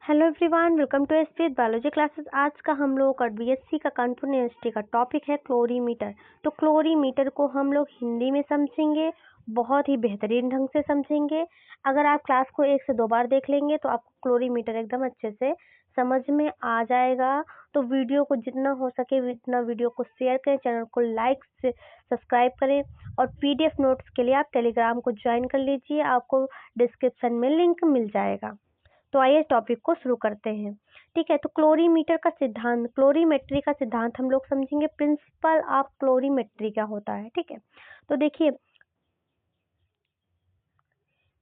Hello everyone, welcome to SPS biology classes. आज का हम लोग का बीएससी का कानपुर यूनिवर्सिटी का टॉपिक है क्लोरीमीटर। तो क्लोरीमीटर को हम लोग हिंदी में समझेंगे, बहुत ही बेहतरीन ढंग से समझेंगे। अगर आप क्लास को 1 से 2 बार देख लेंगे तो आपको क्लोरीमीटर एकदम अच्छे से समझ में आ जाएगा। तो वीडियो को जितना हो सके उतना वीडियो को शेयर करें, चैनल को लाइक से सब्सक्राइब करें और पीडीएफ नोट्स के लिए आप टेलीग्राम को ज्वाइन कर लीजिए, आपको डिस्क्रिप्शन में लिंक मिल जाएगा। तो आइए टॉपिक को शुरू करते हैं। ठीक है, तो क्लोरीमीटर का सिद्धांत, क्लोरीमेट्री का सिद्धांत हम लोग समझेंगे। प्रिंसिपल ऑफ क्लोरीमेट्री क्या होता है। ठीक है, तो देखिए,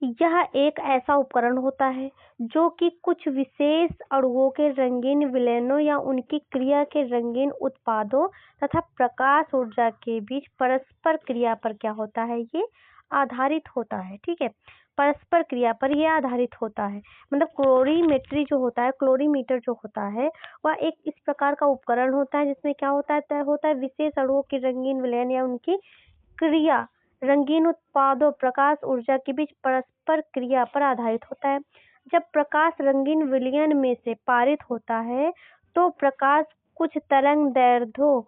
यह एक ऐसा उपकरण होता है जो कि कुछ विशेष अणुओं के रंगीन विलयनों या उनकी क्रिया के रंगीन उत्पादों तथा प्रकाश ऊर्जा के बीच परस्पर क्रिया पर क्या होता है, ये आधारित होता है। ठीक है, परस्पर क्रिया पर यह आधारित होता है। मतलब क्लोरीमेट्री जो होता है, क्लोरीमीटर जो होता है, वह एक इस प्रकार का उपकरण होता है जिसमें क्या होता है विशेष अणुओं के रंगीन विलयन या उनकी क्रिया रंगीन उत्पादों प्रकाश ऊर्जा के बीच परस्पर क्रिया पर आधारित होता है। जब प्रकाश रंगीन विलयन में से पारित होता है तो प्रकाश कुछ तरंग दैर्ध्यों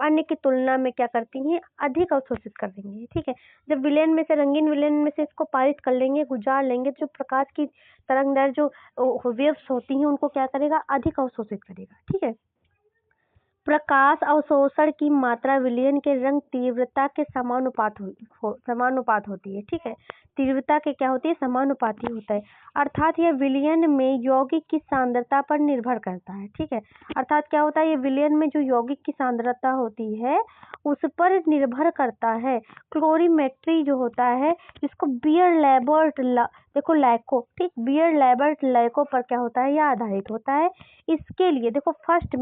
अन्य की तुलना में क्या करती हैं, अधिक अवशोषित कर देंगे। ठीक है, जब विलयन में से रंगीन विलयन में से इसको पारित कर लेंगे, गुजार लेंगे, तो प्रकाश की तरंग दैर्ध्य जो वेव्स होती हैं उनको क्या करेगा, अधिक अवशोषित करेगा। ठीक है, प्रकाश अवशोषण की मात्रा विलयन के रंग तीव्रता के समानुपात होती है। ठीक है, तीव्रता के क्या होती है, समानुपाती होता है। अर्थात यह विलयन में यौगिक की सांद्रता पर निर्भर करता है। ठीक है, अर्थात क्या होता है, ये विलयन में जो यौगिक की सांद्रता होती है उस पर निर्भर करता है। क्लोरीमेट्री जो होता है, जिसको देखो लैको, ठीक, बियर लैबर्ट लैको पर क्या होता है, यह आधारित होता है। इसके लिए देखो फर्स्ट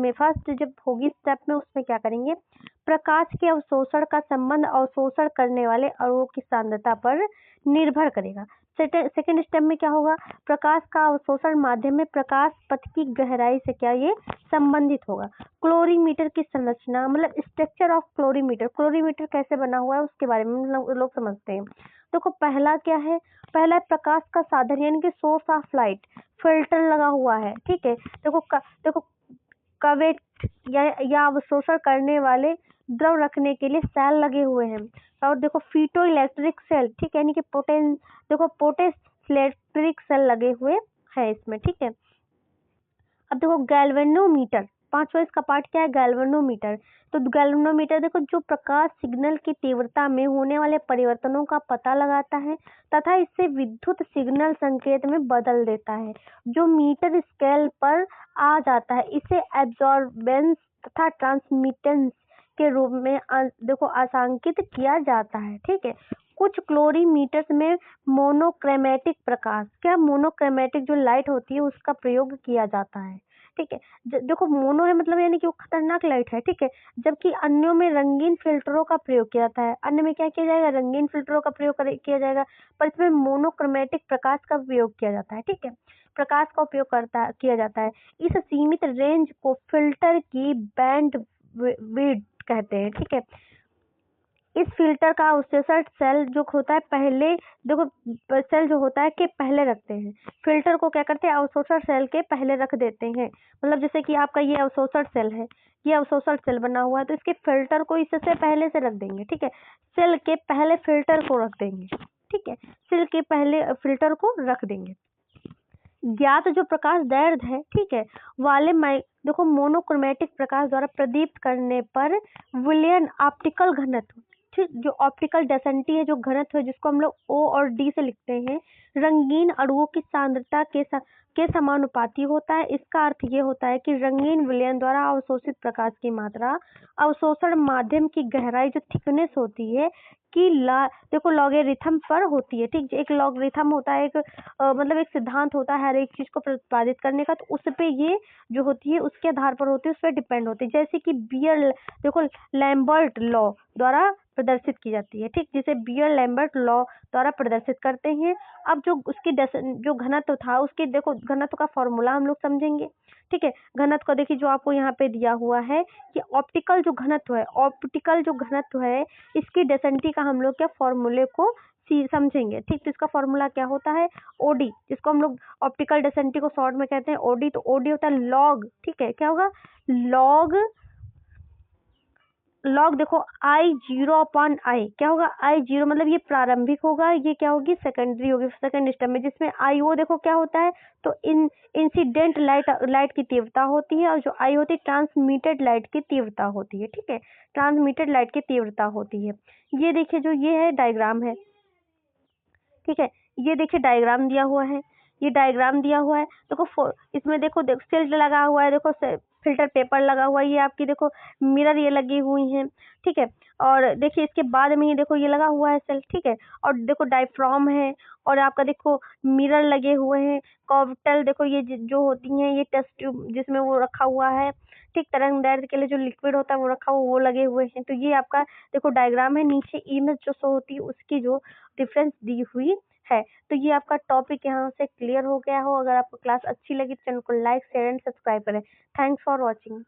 जब होगी स्टेप में, उसमें क्या करेंगे, प्रकाश के अवशोषण का संबंध अवशोषण करने वाले अणुओं की सांद्रता पर निर्भर करेगा। सेकेंड स्टेप में क्या होगा, प्रकाश का अवशोषण माध्यम में प्रकाश पथ की गहराई से क्या ये संबंधित होगा। क्लोरीमीटर की संरचना, मतलब स्ट्रक्चर ऑफ क्लोरीमीटर, क्लोरीमीटर कैसे बना हुआ है उसके बारे में लोग समझते हैं। देखो पहला क्या है, पहला प्रकाश का साधन यानी कि सोर्स ऑफ लाइट, फिल्टर लगा हुआ है। ठीक है, देखो कवेट या अवशोषण करने वाले द्रव रखने के लिए सेल लगे हुए हैं। और देखो फीटो इलेक्ट्रिक सेल, ठीक है, यानी कि पोटेस इलेक्ट्रिक सेल लगे हुए हैं इसमें। ठीक है, अब देखो गैल्वेनोमीटर, पांचवा इसका पार्ट क्या है, गैल्वेनोमीटर। तो गैल्वेनोमीटर देखो जो प्रकाश सिग्नल की तीव्रता में होने वाले परिवर्तनों का पता लगाता है तथा इससे विद्युत सिग्नल संकेत में बदल देता है, जो मीटर स्केल पर आ जाता है। इसे एब्जॉर्बेंस तथा ट्रांसमिटेंस के रूप में देखो आसांकित किया जाता है। ठीक है, कुछ क्लोरीमीटर्स में मोनोक्रोमैटिक प्रकाश, क्या मोनोक्रोमैटिक जो लाइट होती है उसका प्रयोग किया जाता है। ठीक है, देखो मोनो है मतलब यानी कि वो खतरनाक लाइट है। ठीक है, जबकि अन्यों में रंगीन फिल्टरों का प्रयोग किया जाता है। अन्य में क्या किया जाएगा, रंगीन फिल्टरों का प्रयोग किया जाएगा, पर इसमें मोनोक्रोमैटिक प्रकाश का प्रयोग किया जाता है। ठीक है, प्रकाश का उपयोग किया जाता है। इस सीमित रेंज को फिल्टर की बैंड विड्थ कहते हैं। ठीक है, इस फिल्टर का अवशोषण सेल जो होता है पहले, देखो सेल जो होता है कि पहले रखते हैं, फिल्टर को क्या करते हैं, अवशोषण सेल के पहले रख देते हैं। मतलब जैसे कि आपका ये अवशोषण सेल है, ये अवशोषण सेल बना हुआ है, तो इसके फिल्टर को इससे पहले से रख देंगे। ठीक है, सेल के पहले फिल्टर को रख देंगे। ठीक है, सेल के पहले फिल्टर को रख देंगे। ज्ञात जो प्रकाश दैर्ध्य है, ठीक है, वाले देखो मोनोक्रोमैटिक प्रकाश द्वारा प्रदीप्त करने पर विलयन ऑप्टिकल घनत्व, ठीक, जो ऑप्टिकल डेंसिटी है, जो घनत्व है जिसको हम लोग O और D से लिखते हैं, रंगीन अणुओं की सांद्रता के समानुपाती होता है। इसका अर्थ ये होता है कि रंगीन विलयन द्वारा अवशोषित प्रकाश की मात्रा अवशोषण माध्यम की गहराई जो थिकनेस होती है कि देखो लॉगरिथम पर होती है। ठीक, एक लॉगरिथम होता है, एक मतलब एक सिद्धांत होता है हर एक चीज को प्रतिपादित करने का, तो उस पे ये जो होती है उसके आधार पर होती है, उस पर डिपेंड होती है। जैसे कि बियर देखो लैम्बर्ट लॉ द्वारा प्रदर्शित की जाती है। ठीक, जिसे बियर लैम्बर्ट लॉ द्वारा प्रदर्शित करते हैं। अब जो उसकी जो घनत्व था, उसके देखो घनत्व का फॉर्मूला हम लोग समझेंगे। ठीक है, घनत्व को देखिए जो आपको यहाँ पे दिया हुआ है कि ऑप्टिकल जो घनत्व है, इसकी डेंसिटी का हम लोग क्या फॉर्मूले को समझेंगे, ठीक। तो इसका फॉर्मूला क्या होता है, ओडी, जिसको हम लोग ऑप्टिकल डेंसिटी को शॉर्ट में कहते हैं ओडी। तो ओडी होता है लॉग, ठीक है, क्या होगा, लॉग देखो I0/I, क्या होगा, I0 मतलब ये प्रारंभिक होगा, ये क्या होगी, सेकेंडरी होगी, सेकेंड स्टेप में, जिसमें IO देखो क्या होता है, तो इंसिडेंट लाइट की तीव्रता होती है, और जो I होती है ट्रांसमिटेड लाइट की तीव्रता होती है, ठीक है, ट्रांसमिटेड लाइट की तीव्रता होती है। ये देखिए जो ये है डायग्राम है, ठीक है, ये देखिए डायग्राम दिया हुआ है, ये डायग्राम दिया हुआ है, देखो इसमें देखो फिल्टर लगा हुआ है, देखो फिल्टर पेपर लगा हुआ है, ये आपकी देखो मिरर ये लगी हुई हैं, ठीक है, और देखिए इसके बाद में ये देखो ये लगा हुआ है सेल, ठीक है, और देखो डायफ्राम है, और आपका देखो मिरर लगे हुए हैं, कॉर्टल देखो ये जो होती हैं ये टेस्ट ट्यूब जिसमें वो रखा हुआ है, ठीक, तरंग दैर्ध्य के लिए जो लिक्विड होता है वो रखा हुआ, वो लगे हुए हैं। तो ये आपका देखो डायग्राम है, नीचे इमेज जो शो होती है उसकी जो डिफरेंस दी हुई है। तो ये आपका टॉपिक यहाँ से क्लियर हो गया हो। अगर आपको क्लास अच्छी लगी तो चैनल को लाइक शेयर एंड सब्सक्राइब करें। Thanks for watching.